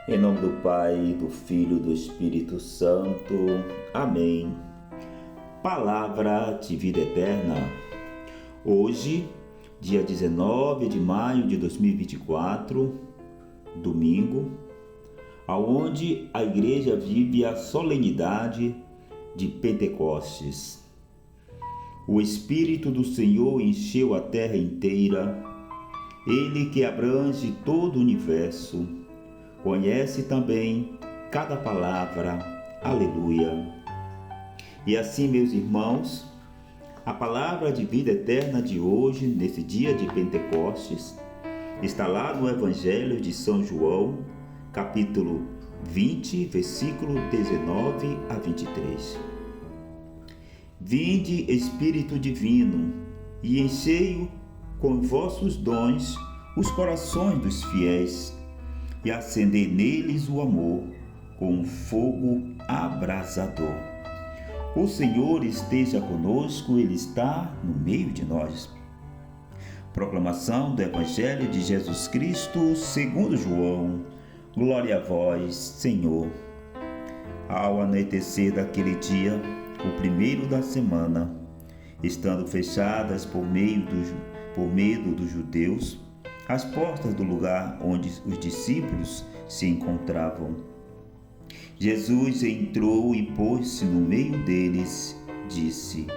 Em nome do Pai, do Filho e do Espírito Santo. Amém. Palavra de vida eterna. Hoje, dia 19 de maio de 2024, domingo, aonde a igreja vive a solenidade de Pentecostes. O Espírito do Senhor encheu a terra inteira, Ele que abrange todo o universo, conhece também cada palavra. Aleluia. E assim, meus irmãos, a palavra de vida eterna de hoje, nesse dia de Pentecostes, está lá no Evangelho de São João, capítulo 20, versículo 19 a 23. Vinde, Espírito Divino, e enchei com vossos dons os corações dos fiéis, e acendei neles o amor com um fogo abrasador. O Senhor esteja conosco, Ele está no meio de nós. Proclamação do Evangelho de Jesus Cristo segundo João. Glória a vós, Senhor. Ao anoitecer daquele dia, o primeiro da semana, estando fechadas por medo dos judeus, as portas do lugar onde os discípulos se encontravam, Jesus entrou e pôs-se no meio deles, disse: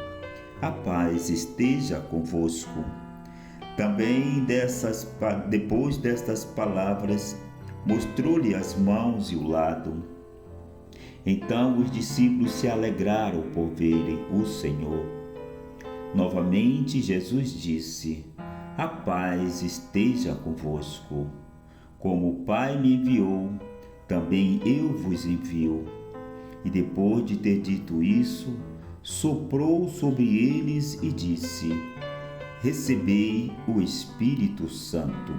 A paz esteja convosco. Também depois destas palavras, mostrou-lhe as mãos e o lado. Então os discípulos se alegraram por verem o Senhor. Novamente Jesus disse: A paz esteja convosco. Como o Pai me enviou, também eu vos envio. E depois de ter dito isso, soprou sobre eles e disse: Recebei o Espírito Santo.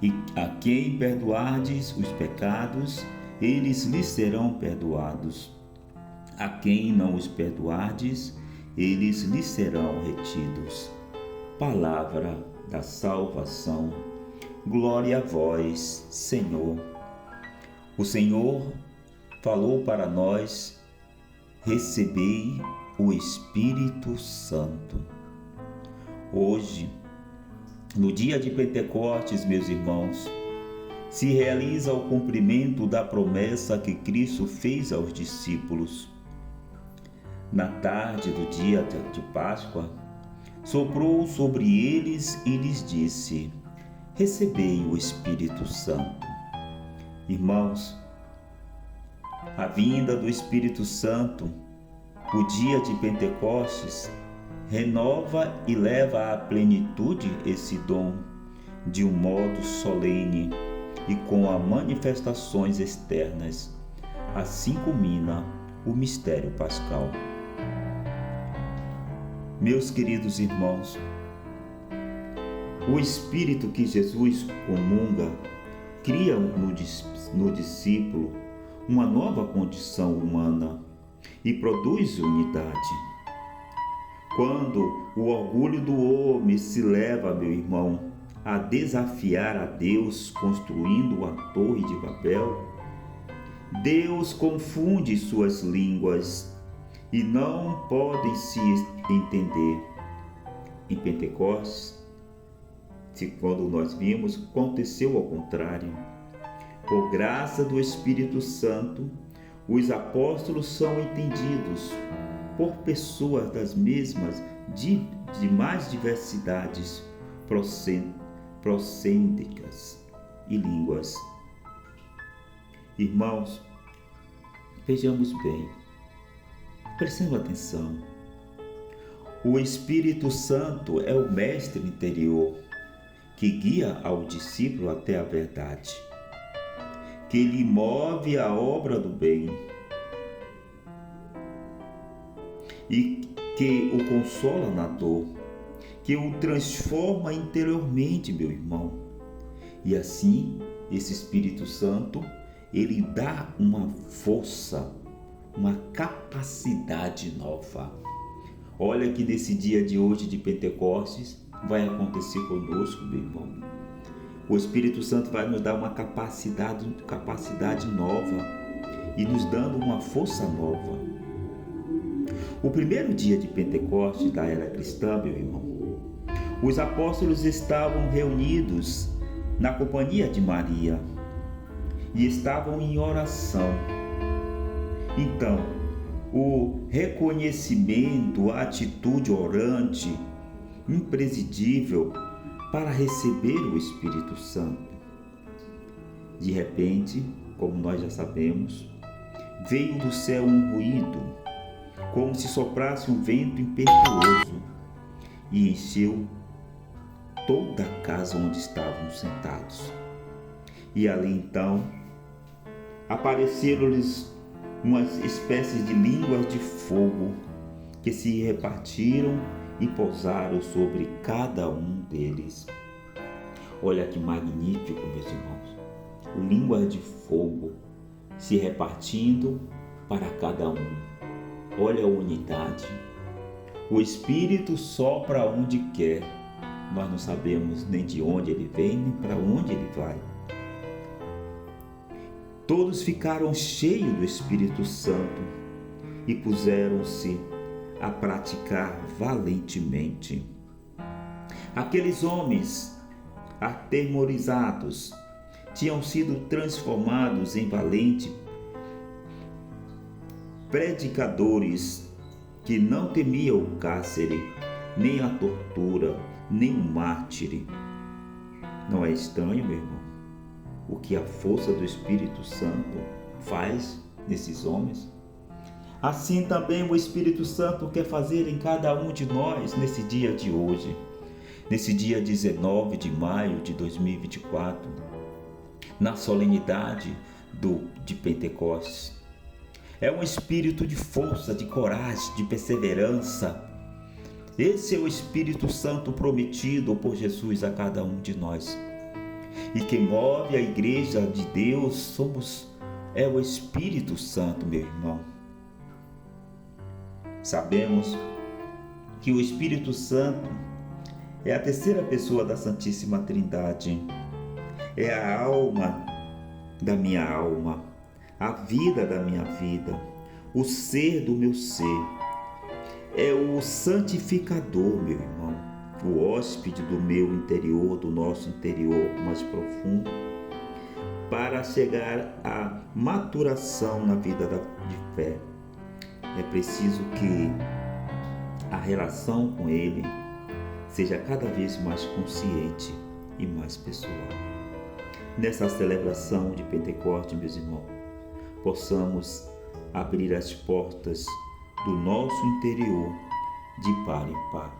E a quem perdoardes os pecados, eles lhes serão perdoados. A quem não os perdoardes, eles lhes serão retidos. Palavra da salvação. Glória a vós, Senhor. O Senhor falou para nós: recebei o Espírito Santo. Hoje, no dia de Pentecostes, meus irmãos, se realiza o cumprimento da promessa que Cristo fez aos discípulos. Na tarde do dia de Páscoa, soprou sobre eles e lhes disse: Recebei o Espírito Santo. Irmãos, a vinda do Espírito Santo, o dia de Pentecostes, renova e leva à plenitude esse dom de um modo solene e com as manifestações externas. Assim culmina o mistério pascal. Meus queridos irmãos, o Espírito que Jesus comunga cria no discípulo uma nova condição humana e produz unidade. Quando o orgulho do homem se leva, meu irmão, a desafiar a Deus construindo a Torre de Babel, Deus confunde suas línguas e não podem se entender. Em Pentecostes, quando nós vimos, aconteceu ao contrário. Por graça do Espírito Santo, os apóstolos são entendidos por pessoas das mesmas, de mais diversidades procêntricas e línguas. Irmãos, vejamos bem, prestando atenção. O Espírito Santo é o mestre interior que guia ao discípulo até a verdade, que lhe move a obra do bem e que o consola na dor, que o transforma interiormente, meu irmão. E assim, esse Espírito Santo, ele dá uma força, uma capacidade nova. Olha que nesse dia de hoje de Pentecostes vai acontecer conosco, meu irmão. O Espírito Santo vai nos dar uma capacidade nova e nos dando uma força nova. O primeiro dia de Pentecostes da era cristã, meu irmão, os apóstolos estavam reunidos na companhia de Maria e estavam em oração. Então, o reconhecimento, a atitude orante, imprescindível para receber o Espírito Santo. De repente, como nós já sabemos, veio do céu um ruído, como se soprasse um vento impetuoso, e encheu toda a casa onde estavam sentados. E ali então apareceram-lhes umas espécies de línguas de fogo que se repartiram e pousaram sobre cada um deles. Olha que magnífico, meus irmãos. Línguas de fogo se repartindo para cada um. Olha a unidade. O Espírito sopra onde quer. Nós não sabemos nem de onde ele vem, nem para onde ele vai. Todos ficaram cheios do Espírito Santo e puseram-se a praticar valentemente. Aqueles homens atemorizados tinham sido transformados em valentes predicadores que não temiam o cárcere, nem a tortura, nem o mártire. Não é estranho, meu irmão, o que a força do Espírito Santo faz nesses homens? Assim também o Espírito Santo quer fazer em cada um de nós nesse dia de hoje, nesse dia 19 de maio de 2024, na solenidade de Pentecostes. É um espírito de força, de coragem, de perseverança. Esse é o Espírito Santo prometido por Jesus a cada um de nós. E quem move a igreja de Deus é o Espírito Santo, meu irmão. Sabemos que o Espírito Santo é a terceira pessoa da Santíssima Trindade. É a alma da minha alma, a vida da minha vida, o ser do meu ser. É o santificador, meu irmão, o hóspede do meu interior, do nosso interior mais profundo, para chegar à maturação na vida de fé. É preciso que a relação com Ele seja cada vez mais consciente e mais pessoal. Nessa celebração de Pentecostes, meus irmãos, possamos abrir as portas do nosso interior de par em par.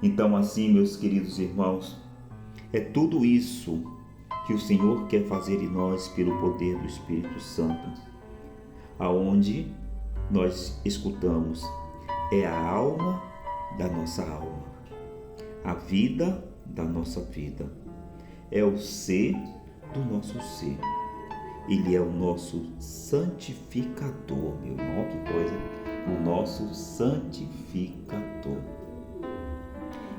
Então, assim, meus queridos irmãos, é tudo isso que o Senhor quer fazer em nós pelo poder do Espírito Santo, aonde nós escutamos, é a alma da nossa alma, a vida da nossa vida, é o ser do nosso ser. Ele é o nosso santificador, meu irmão, que coisa, o nosso santificador.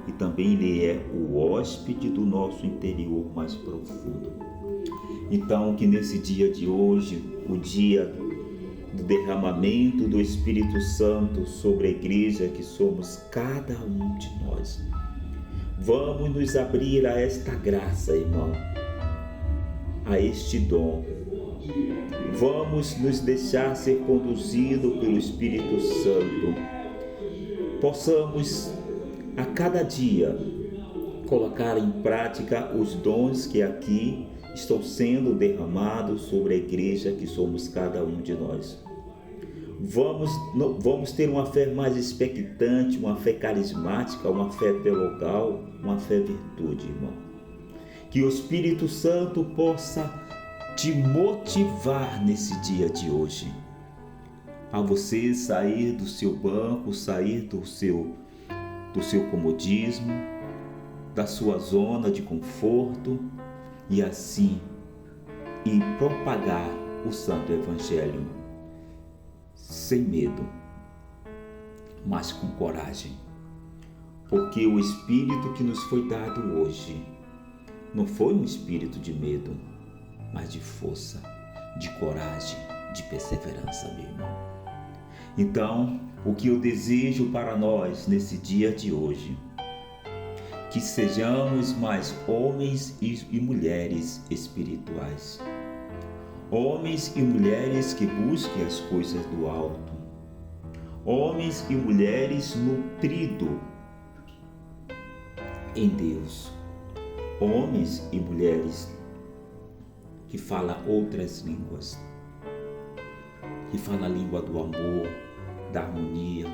E também Ele é o hóspede do nosso interior mais profundo. Então, que nesse dia de hoje, o dia do derramamento do Espírito Santo sobre a igreja que somos cada um de nós, vamos nos abrir a esta graça, irmão, a este dom. Vamos nos deixar ser conduzidos pelo Espírito Santo. Possamos a cada dia colocar em prática os dons que aqui estão sendo sobre a igreja que somos cada um de nós. Vamos ter uma fé mais expectante, uma fé carismática, uma fé teologal, uma fé virtude, irmão. Que o Espírito Santo possa te motivar nesse dia de hoje, a você sair do seu banco, sair do seu comodismo, da sua zona de conforto e assim propagar o Santo Evangelho sem medo, mas com coragem, porque o Espírito que nos foi dado hoje não foi um espírito de medo, mas de força, de coragem, de perseverança, meu irmão. Então, o que eu desejo para nós nesse dia de hoje, que sejamos mais homens e mulheres espirituais. Homens e mulheres que busquem as coisas do alto. Homens e mulheres nutridos em Deus. Homens e mulheres que falam outras línguas. Que falam a língua do amor, da harmonia,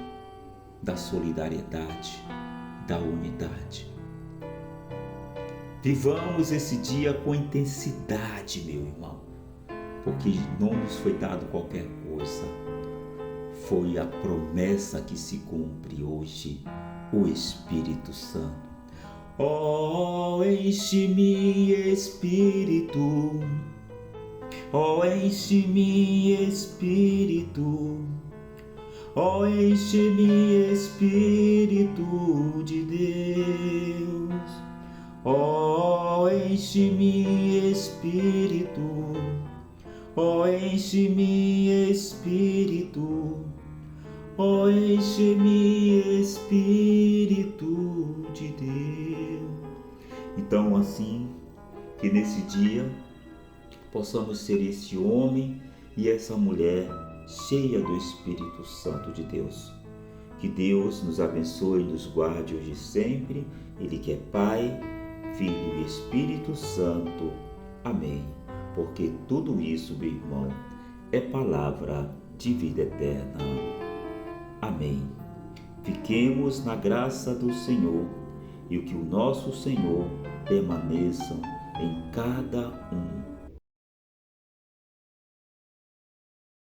da solidariedade, da unidade. Vivamos esse dia com intensidade, meu irmão, porque não nos foi dado qualquer coisa. Foi a promessa que se cumpre hoje, o Espírito Santo. Oh, enche-me, Espírito. Oh, enche-me, Espírito. Oh, enche-me, Espírito de Deus. Oh, enche-me, Espírito. Oh, enche-me, Espírito. Oh, enche-me, Espírito de Deus. Então, assim, que nesse dia possamos ser esse homem e essa mulher cheia do Espírito Santo de Deus. Que Deus nos abençoe e nos guarde hoje e sempre. Ele que é Pai, Filho e Espírito Santo. Amém. Porque tudo isso, meu irmão, é palavra de vida eterna. Amém. Fiquemos na graça do Senhor e o que o nosso Senhor permaneça em cada um